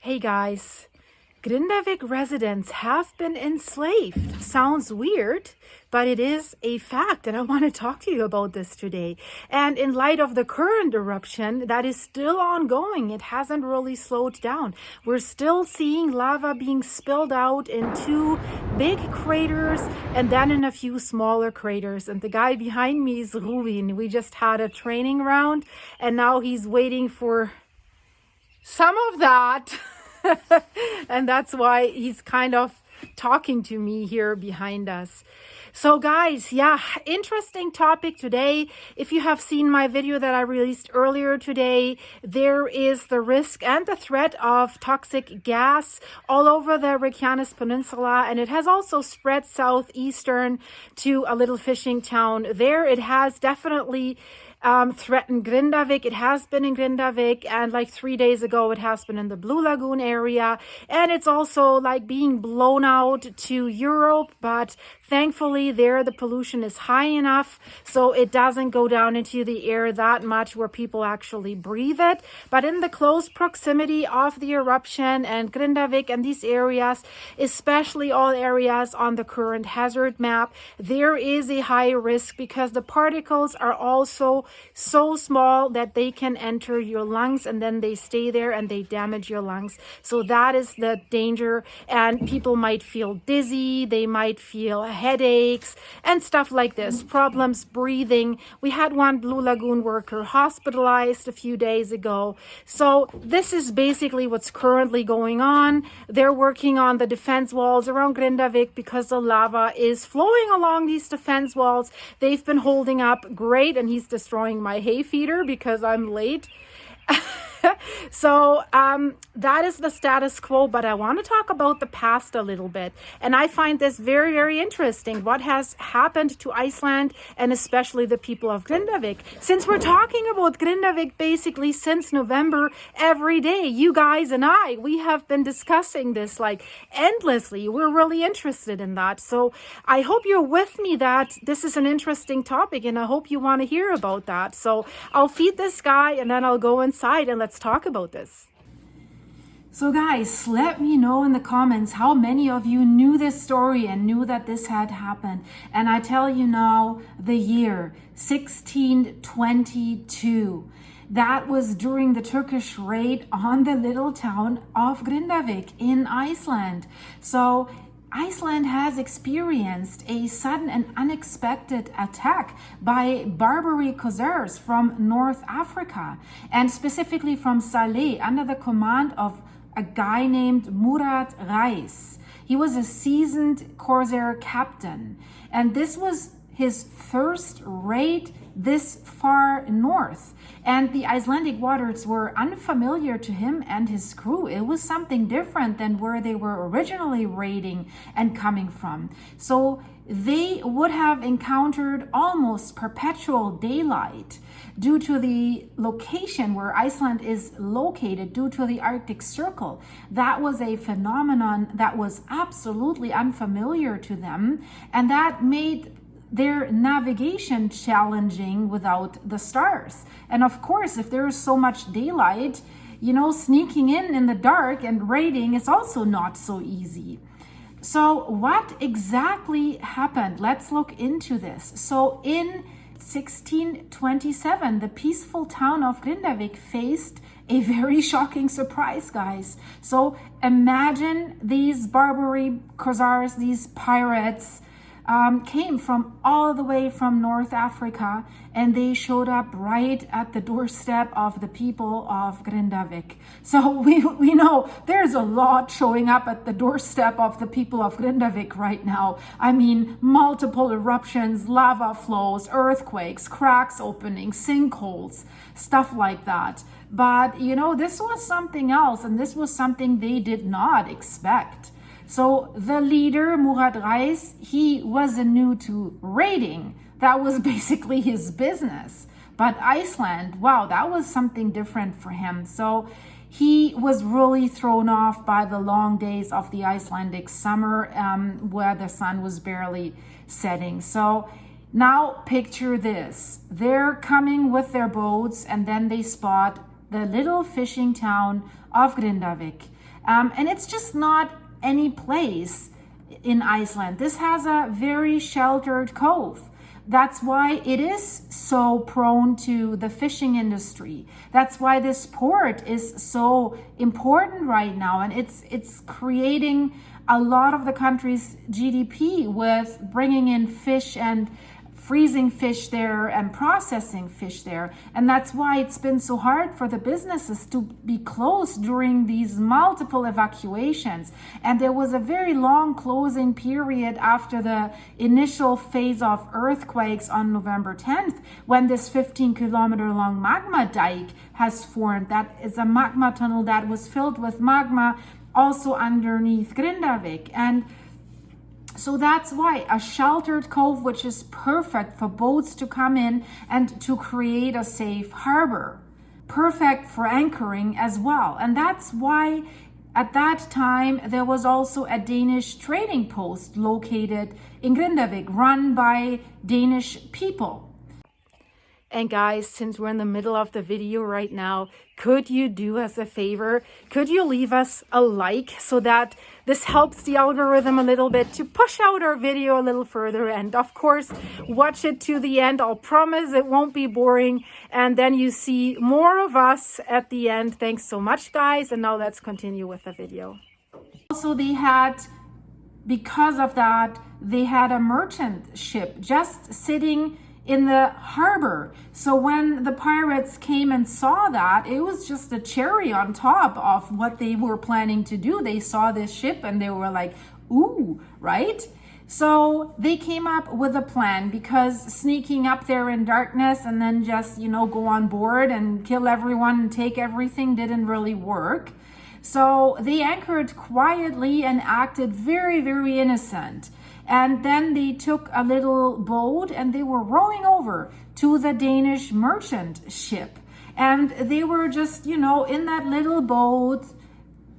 Hey guys, Grindavik residents have been enslaved. Sounds weird, but it is a fact, and I want to talk to you about this today. And in light of the current eruption that is still ongoing, it hasn't really slowed down. We're still seeing lava being spilled out in two big craters and then in a few smaller craters. And the guy behind me is Rubin. We just had a training round, and now he's waiting for some of that. And that's why he's kind of talking to me here behind us. So guys, yeah, interesting topic today. If you have seen my video that I released earlier today, there is the risk and the threat of toxic gas all over the Reykjanes Peninsula, and it has also spread southeastern to a little fishing town there. It has definitely threatened Grindavik. It has been in Grindavik, and like 3 days ago it has been in the Blue Lagoon area, and it's also like being blown out to Europe, but thankfully there the pollution is high enough so it doesn't go down into the air that much where people actually breathe it. But in the close proximity of the eruption and Grindavik and these areas, especially all areas on the current hazard map, there is a high risk because the particles are also so small that they can enter your lungs and then they stay there and they damage your lungs. So that is the danger, and people might feel dizzy, they might feel headaches and stuff like this, problems breathing. We had one Blue Lagoon worker hospitalized a few days ago. So this is basically what's currently going on. They're working on the defense walls around Grindavik because the lava is flowing along these defense walls. They've been holding up great, and he's destroying my hay feeder because I'm late. So that is the status quo, but I want to talk about the past a little bit. And I find this very, very interesting, what has happened to Iceland and especially the people of Grindavik. Since we're talking about Grindavik basically since November every day, you guys and we have been discussing this like endlessly. We're really interested in that. So I hope you're with me that this is an interesting topic, and I hope you want to hear about that. So I'll feed this guy and then I'll go inside and let's talk about this. So guys, let me know in the comments how many of you knew this story and knew that this had happened. And I tell you now, the year 1622. That was during the Turkish raid on the little town of Grindavik in Iceland. So Iceland has experienced a sudden and unexpected attack by Barbary corsairs from North Africa, and specifically from Saleh under the command of a guy named Murat Reis. He was a seasoned corsair captain, and this was his first raid this far north, and the Icelandic waters were unfamiliar to him and his crew. It was something different than where they were originally raiding and coming from. So they would have encountered almost perpetual daylight due to the location where Iceland is located, due to the Arctic Circle. That was a phenomenon that was absolutely unfamiliar to them, and that made their navigation challenging without the stars. And of course, if there is so much daylight, sneaking in the dark and raiding is also not so easy. So what exactly happened? Let's look into this. So in 1627, the peaceful town of Grindavik faced a very shocking surprise, guys. So imagine these Barbary corsairs, these pirates, came from all the way from North Africa, and they showed up right at the doorstep of the people of Grindavik. So we know there's a lot showing up at the doorstep of the people of Grindavik right now. I mean, multiple eruptions, lava flows, earthquakes, cracks opening, sinkholes, stuff like that. But this was something else, and this was something they did not expect. So the leader, Murat Reis, he wasn't new to raiding. That was basically his business. But Iceland, wow, that was something different for him. So he was really thrown off by the long days of the Icelandic summer, where the sun was barely setting. So now picture this. They're coming with their boats, and then they spot the little fishing town of Grindavik. And it's just not any place in Iceland. This has a very sheltered cove. That's why it is so prone to the fishing industry. That's why this port is so important right now. And it's creating a lot of the country's GDP with bringing in fish and freezing fish there and processing fish there. And that's why it's been so hard for the businesses to be closed during these multiple evacuations. And there was a very long closing period after the initial phase of earthquakes on November 10th, when this 15-kilometer long magma dike has formed. That is a magma tunnel that was filled with magma also underneath Grindavik. And so that's why a sheltered cove, which is perfect for boats to come in and to create a safe harbor, perfect for anchoring as well. And that's why at that time there was also a Danish trading post located in Grindavik, run by Danish people. And guys, since we're in the middle of the video right now, could you do us a favor? Could you leave us a like so that this helps the algorithm a little bit to push out our video a little further? And of course, watch it to the end. I'll promise it won't be boring. And then you see more of us at the end. Thanks so much, guys. And now let's continue with the video. Also, because of that, they had a merchant ship just sitting in the harbor. So when the pirates came and saw that, it was just a cherry on top of what they were planning to do. They saw this ship and they were like, ooh, right? So they came up with a plan, because sneaking up there in darkness and then just, go on board and kill everyone and take everything didn't really work. So they anchored quietly and acted very, very innocent. And then they took a little boat and they were rowing over to the Danish merchant ship. And they were just, in that little boat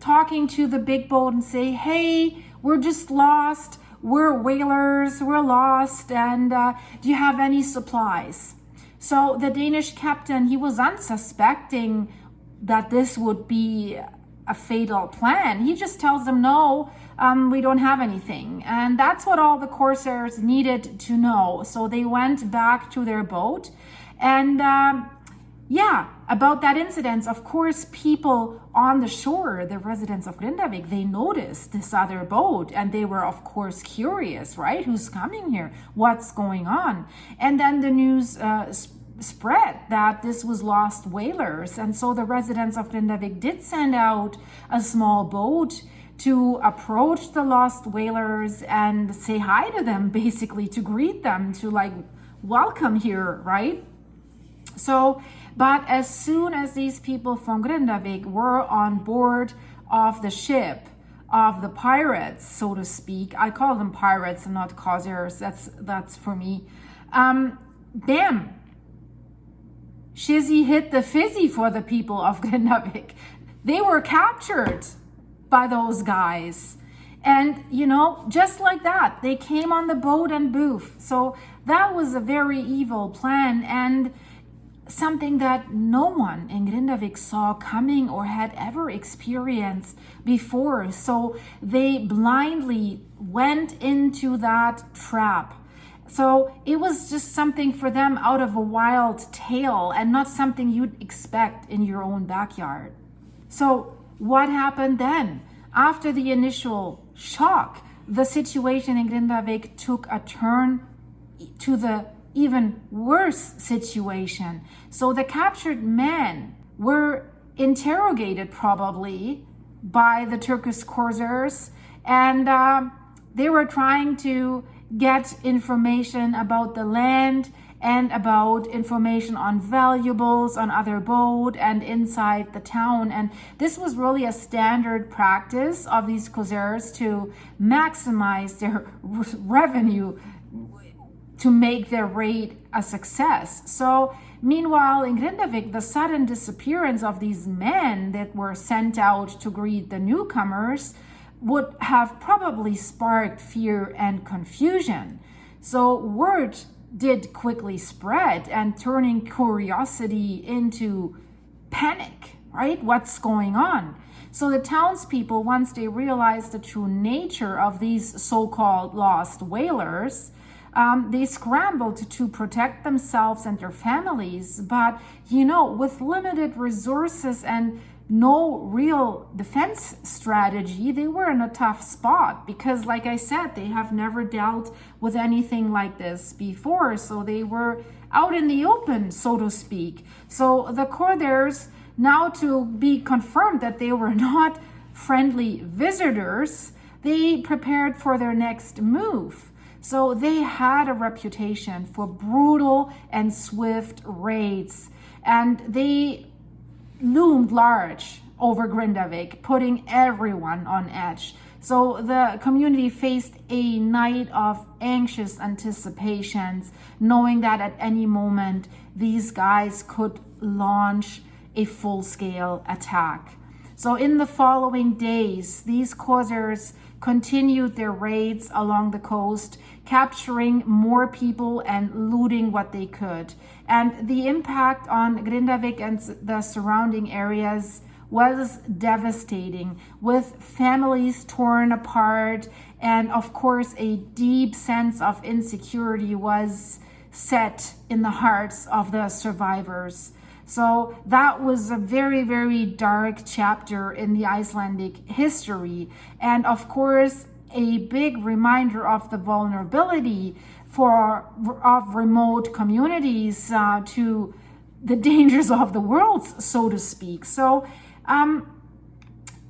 talking to the big boat and say, hey, we're just lost. We're whalers, we're lost. And do you have any supplies? So the Danish captain, he was unsuspecting that this would be a fatal plan. He just tells them, no, we don't have anything. And that's what all the corsairs needed to know. So they went back to their boat. And about that incident, of course, people on the shore, the residents of Grindavik, they noticed this other boat and they were, of course, curious, right? Who's coming here? What's going on? And then the news spread that this was lost whalers. And so the residents of Grindavik did send out a small boat to approach the lost whalers and say hi to them, basically to greet them, to welcome here, right? So, but as soon as these people from Grindavik were on board of the ship of the pirates, so to speak, I call them pirates and not corsairs, that's for me, damn, shizzy hit the fizzy for the people of Grindavik. They were captured by those guys. And, just like that, they came on the boat and boof. So that was a very evil plan and something that no one in Grindavik saw coming or had ever experienced before. So they blindly went into that trap. So it was just something for them out of a wild tale and not something you'd expect in your own backyard. So what happened then? After the initial shock, the situation in Grindavik took a turn to the even worse situation. So the captured men were interrogated probably by the Turkish corsairs, and they were trying to get information about the land and about information on valuables on other boat and inside the town. And this was really a standard practice of these corsairs to maximize their revenue, to make their raid a success. So meanwhile, in Grindavik, the sudden disappearance of these men that were sent out to greet the newcomers would have probably sparked fear and confusion. So word did quickly spread and turning curiosity into panic, right? What's going on? So the townspeople, once they realized the true nature of these so-called lost whalers, they scrambled to protect themselves and their families. But, with limited resources and no real defense strategy, they were in a tough spot because, like I said, they have never dealt with anything like this before. So they were out in the open, so to speak. So the Corsairs, now to be confirmed that they were not friendly visitors, they prepared for their next move. So they had a reputation for brutal and swift raids, and they loomed large over Grindavík, putting everyone on edge. So the community faced a night of anxious anticipations, knowing that at any moment these guys could launch a full-scale attack. So in the following days, these Corsairs continued their raids along the coast, capturing more people and looting what they could. And the impact on Grindavík and the surrounding areas was devastating, with families torn apart, and of course a deep sense of insecurity was set in the hearts of the survivors. So that was a very, very dark chapter in the Icelandic history. And of course, a big reminder of the vulnerability of remote communities to the dangers of the world, so to speak. So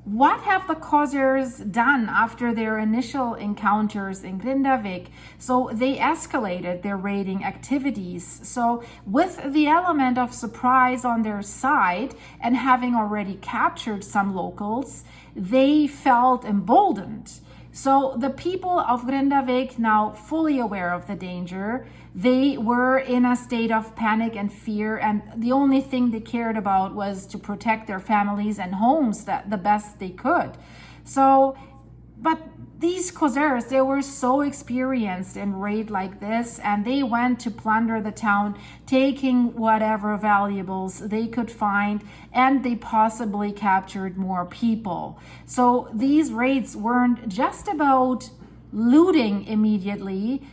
what have the Corsairs done after their initial encounters in Grindavík? So they escalated their raiding activities. So with the element of surprise on their side and having already captured some locals, they felt emboldened. So the people of Grindavík, now fully aware of the danger, they were in a state of panic and fear, and the only thing they cared about was to protect their families and homes the best they could. So, but these Corsairs, they were so experienced in raid like this, and they went to plunder the town, taking whatever valuables they could find, and they possibly captured more people. So these raids weren't just about looting immediately,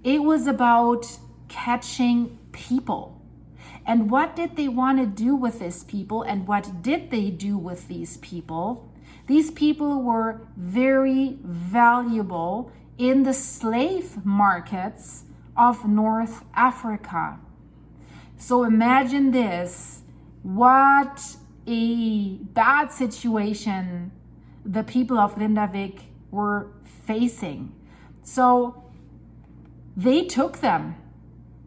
it was about catching people. And what did they want to do with these people, and what did they do with these people? These people were very valuable in the slave markets of North Africa. So imagine this, what a bad situation the people of Grindavík were facing. So they took them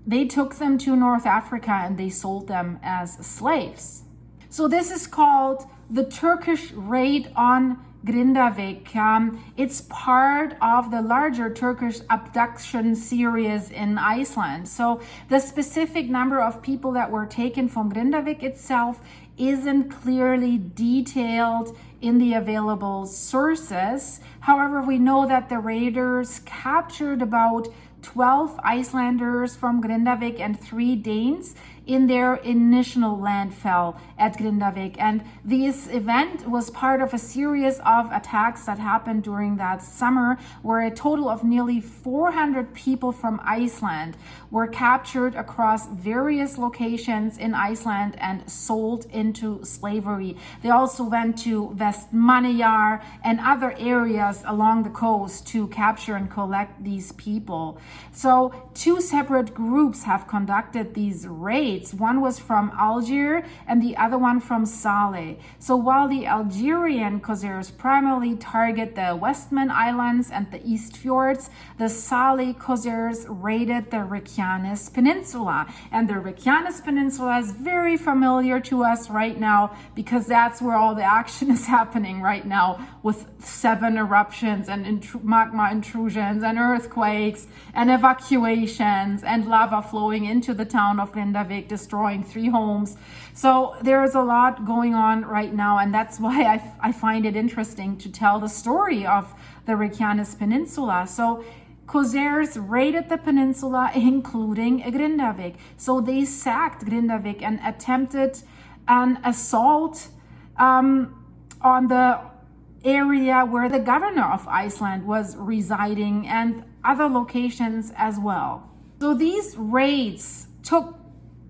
to North Africa and they sold them as slaves. So this is called the Turkish raid on Grindavík. It's part of the larger Turkish abduction series in Iceland. So the specific number of people that were taken from Grindavík itself isn't clearly detailed in the available sources. However, we know that the raiders captured about 12 Icelanders from Grindavík and 3 Danes in their initial landfall at Grindavík. And this event was part of a series of attacks that happened during that summer, where a total of nearly 400 people from Iceland were captured across various locations in Iceland and sold into slavery. They also went to Vestmannaeyjar and other areas along the coast to capture and collect these people. So 2 separate groups have conducted these raids. One was from Algiers and the other one from Salé. So while the Algerian Corsairs primarily target the Westman Islands and the East Fjords, the Salé Corsairs raided the Reykjanes Peninsula. And the Reykjanes Peninsula is very familiar to us right now because that's where all the action is happening right now, with 7 eruptions and magma intrusions and earthquakes and evacuations and lava flowing into the town of Grindavík, destroying 3 homes. So there's a lot going on right now, and that's why I find it interesting to tell the story of the Reykjanes Peninsula. So Corsairs raided the peninsula, including Grindavík. So they sacked Grindavík and attempted an assault on the area where the governor of Iceland was residing and other locations as well. So these raids took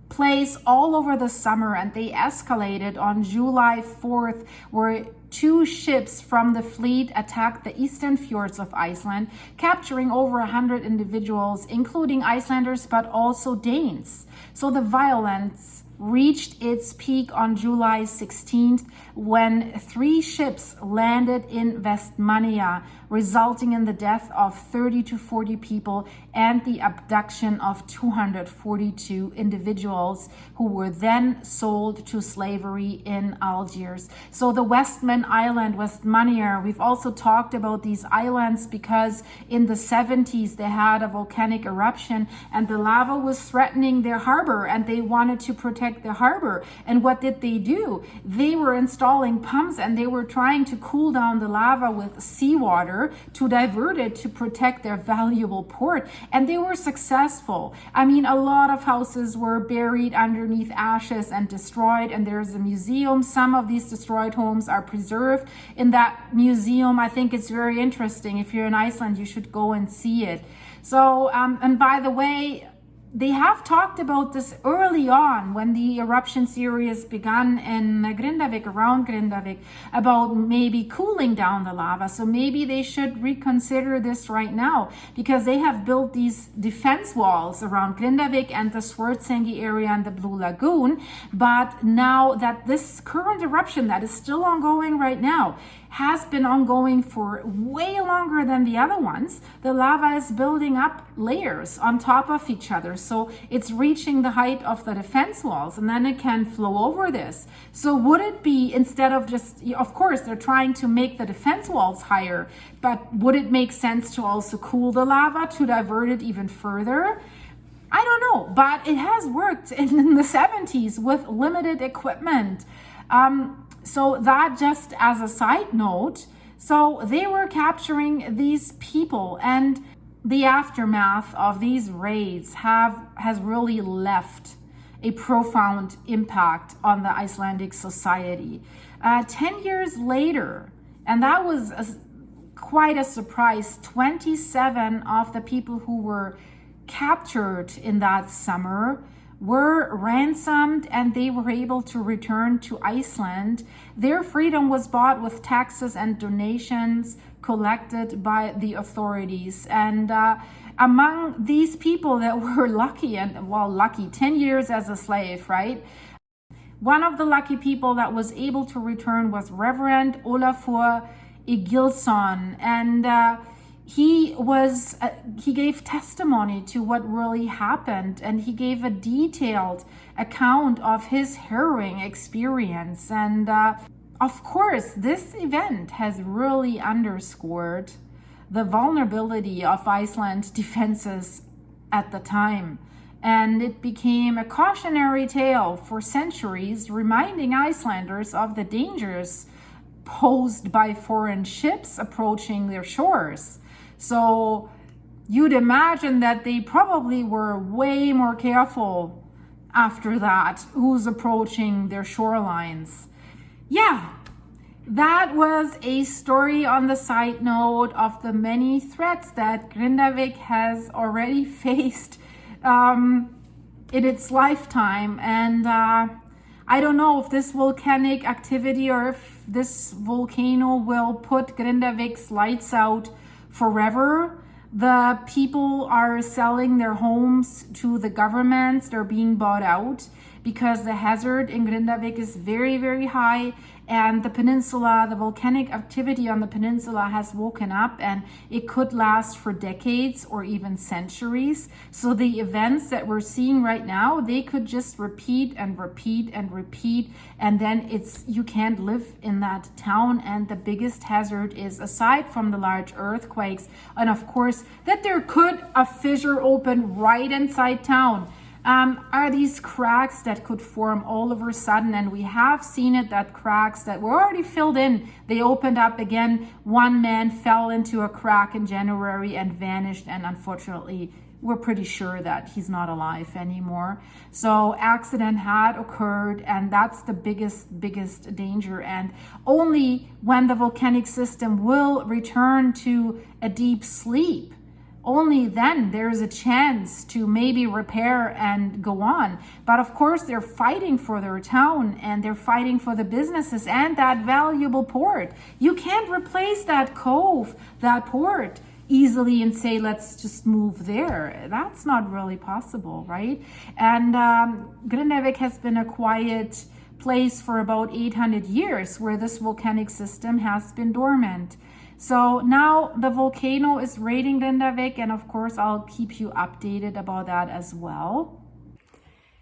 place all over the summer, and they escalated on July 4th, where 2 ships from the fleet attacked the eastern fjords of Iceland, capturing over 100 individuals, including Icelanders, but also Danes. So the violence reached its peak on July 16th when 3 ships landed in Vestmannaeyja, resulting in the death of 30 to 40 people and the abduction of 242 individuals who were then sold to slavery in Algiers. So the Westman Island, Vestmannaeyja, we've also talked about these islands because in the 70s they had a volcanic eruption and the lava was threatening their harbor, and they wanted to protect the harbor. And what did they do? They were installing pumps and they were trying to cool down the lava with seawater to divert it to protect their valuable port. And they were successful. I mean, a lot of houses were buried underneath ashes and destroyed, and there's a museum. Some of these destroyed homes are preserved in that museum. I think it's very interesting. If you're in Iceland, you should go and see it. So, and by the way, they have talked about this early on when the eruption series began in Grindavík, around Grindavík, about maybe cooling down the lava. So maybe they should reconsider this right now, because they have built these defense walls around Grindavík and the Swartsengi area and the Blue Lagoon. But now that this current eruption that is still ongoing right now has been ongoing for way longer than the other ones, the lava is building up layers on top of each other. So it's reaching the height of the defense walls, and then it can flow over this. So would it be, instead of just, of course, they're trying to make the defense walls higher, but would it make sense to also cool the lava to divert it even further? I don't know, but it has worked in the 70s with limited equipment. So that just as a side note, so they were capturing these people, and the aftermath of these raids has really left a profound impact on the Icelandic society. 10 years later, and that was quite a surprise, 27 of the people who were captured in that summer were ransomed, and they were able to return to Iceland. Their freedom was bought with taxes and donations collected by the authorities. And among these people that were lucky, 10 years as a slave, right? One of the lucky people that was able to return was Reverend Olafur Egilsson, and he gave testimony to what really happened, and he gave a detailed account of his harrowing experience. And of course, this event has really underscored the vulnerability of Iceland's defenses at the time. And it became a cautionary tale for centuries, reminding Icelanders of the dangers posed by foreign ships approaching their shores. So you'd imagine that they probably were way more careful after that, who's approaching their shorelines. Yeah, that was a story on the side note of the many threats that Grindavik has already faced in its lifetime. And I don't know if this volcanic activity or if this volcano will put Grindavik's lights out forever. The people are selling their homes to the governments. They're being bought out because the hazard in Grindavik is very, very high, and the peninsula, the volcanic activity on the peninsula has woken up, and it could last for decades or even centuries. So the events that we're seeing right now, they could just repeat and repeat and repeat, and then you can't live in that town. And the biggest hazard is, aside from the large earthquakes, and of course that there could a fissure open right inside town, are these cracks that could form all of a sudden. And we have seen it, that cracks that were already filled in, they opened up again. One man fell into a crack in January and vanished, and unfortunately we're pretty sure that he's not alive anymore. So accident had occurred, and that's the biggest danger. And only when the volcanic system will return to a deep sleep, only then there's a chance to maybe repair and go on. But of course, they're fighting for their town, and they're fighting for the businesses and that valuable port. You can't replace that cove, that port, easily and say, let's just move there. That's not really possible, right? And Grindavík has been a quiet place for about 800 years where this volcanic system has been dormant. So now the volcano is raiding Grindavík, and of course I'll keep you updated about that as well.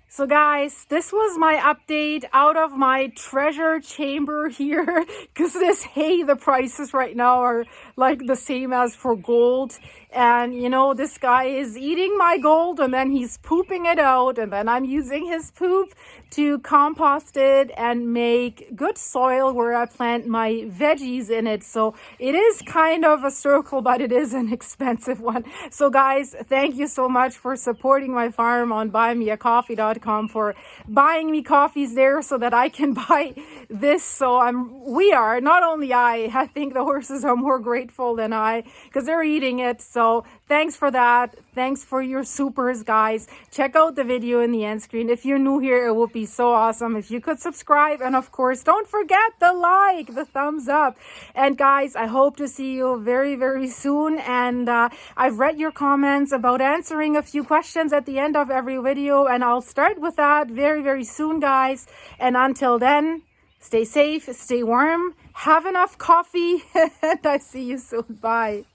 So guys, this was my update out of my treasure chamber here, because the prices right now are like the same as for gold. And you know, this guy is eating my gold and then he's pooping it out, and then I'm using his poop to compost it and make good soil where I plant my veggies in it. So it is kind of a circle, but it is an expensive one. So guys, thank you so much for supporting my farm on buymeacoffee.com, for buying me coffees there so that I can buy this. So not only I think the horses are more grateful than I, because they're eating it. So thanks for that. Thanks for your supers, guys. Check out the video in the end screen. If you're new here, it would be so awesome if you could subscribe. And of course, don't forget the like, the thumbs up. And guys, I hope to see you very, very soon. And I've read your comments about answering a few questions at the end of every video, and I'll start with that very, very soon, guys. And until then, stay safe, stay warm, have enough coffee, and I see you soon. Bye.